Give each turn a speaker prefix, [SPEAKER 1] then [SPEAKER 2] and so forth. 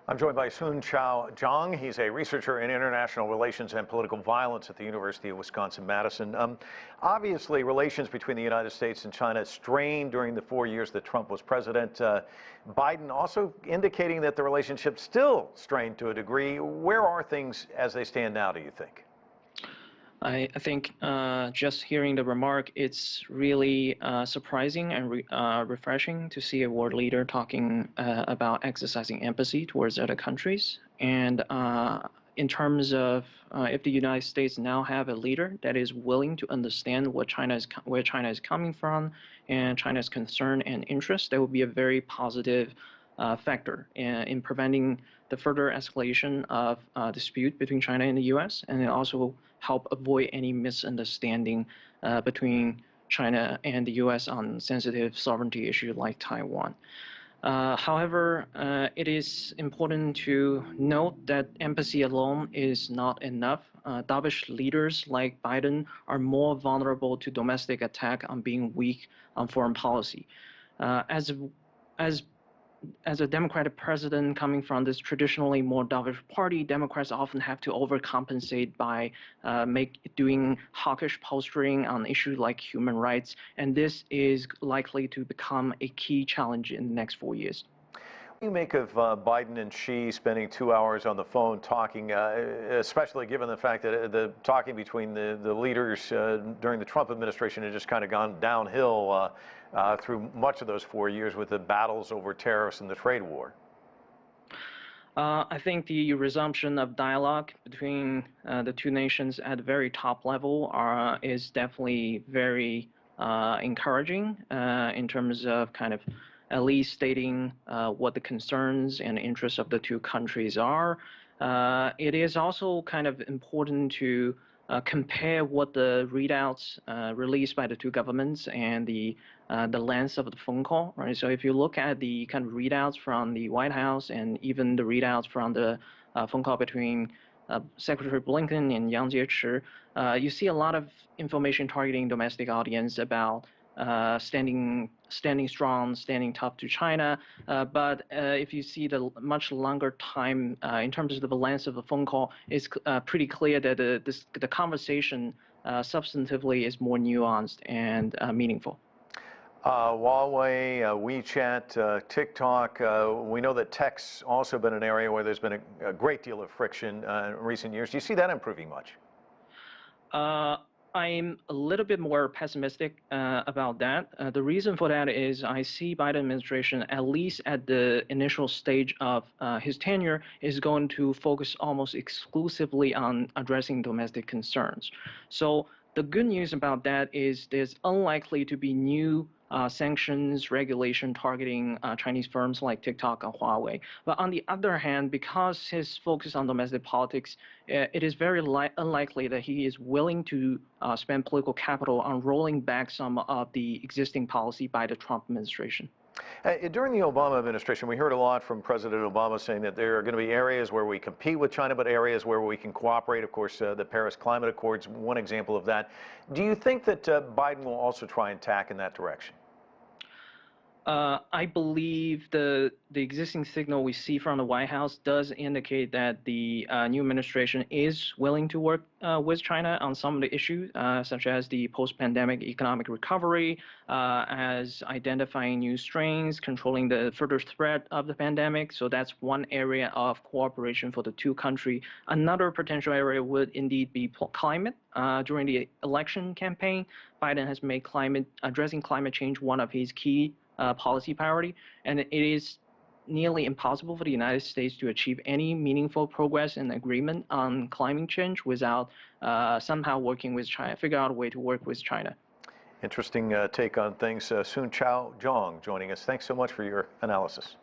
[SPEAKER 1] I'm joined by Xunchao Zhang. He's a researcher in international relations and political violence at the University of Wisconsin-Madison. Obviously, relations between the United States and China strained during the 4 years that Trump was president. Biden also indicating that the relationship still strained to a degree. Where are things as they stand now, do you think?
[SPEAKER 2] I think just hearing the remark, it's really surprising and refreshing to see a world leader talking about exercising empathy towards other countries. And in terms of if the United States now have a leader that is willing to understand where China is coming from and China's concern and interest, that would be a very positive factor in preventing the further escalation of dispute between China and the U.S. and it also help avoid any misunderstanding between China and the U.S. on sensitive sovereignty issues like Taiwan. However, it is important to note that empathy alone is not enough. Dovish leaders like Biden are more vulnerable to domestic attack on being weak on foreign policy. As a Democratic president coming from this traditionally more dovish party, Democrats often have to overcompensate by doing hawkish posturing on issues like human rights, and this is likely to become a key challenge in the next 4 years.
[SPEAKER 1] What do you make of Biden and Xi spending 2 hours on the phone talking, especially given the fact that the talking between the leaders during the Trump administration had just kind of gone downhill through much of those 4 years with the battles over tariffs and the trade war?
[SPEAKER 2] I think the resumption of dialogue between the two nations at the very top level is definitely very encouraging in terms of kind of at least stating what the concerns and interests of the two countries are. It is also kind of important to compare what the readouts released by the two governments and the length of the phone call, right? So if you look at the kind of readouts from the White House and even the readouts from the phone call between Secretary Blinken and Yang Jiechi, you see a lot of information targeting domestic audience about standing strong, standing tough to China. But if you see the much longer time in terms of the length of the phone call, it's pretty clear that the conversation substantively is more nuanced and meaningful.
[SPEAKER 1] Huawei, WeChat, TikTok, we know that tech's also been an area where there's been a great deal of friction in recent years. Do you see that improving much?
[SPEAKER 2] I'm a little bit more pessimistic about that. The reason for that is I see Biden administration, at least at the initial stage of his tenure, is going to focus almost exclusively on addressing domestic concerns. So the good news about that is there's unlikely to be new sanctions, regulation targeting Chinese firms like TikTok and Huawei. But on the other hand, because his focus on domestic politics, it is very unlikely that he is willing to spend political capital on rolling back some of the existing policy by the Trump administration.
[SPEAKER 1] During the Obama administration, we heard a lot from President Obama saying that there are going to be areas where we compete with China, but areas where we can cooperate. Of course, the Paris Climate Accords, one example of that. Do you think that Biden will also try and tack in that direction?
[SPEAKER 2] I believe the existing signal we see from the White House does indicate that the new administration is willing to work with China on some of the issues, such as the post-pandemic economic recovery, as identifying new strains, controlling the further threat of the pandemic. So that's one area of cooperation for the two countries. Another potential area would indeed be climate. During the election campaign, Biden has made addressing climate change one of his key policy priority, and it is nearly impossible for the United States to achieve any meaningful progress and agreement on climate change without somehow working with China, figure out a way to work with China.
[SPEAKER 1] Interesting take on things. Xunchao Zhang joining us. Thanks so much for your analysis.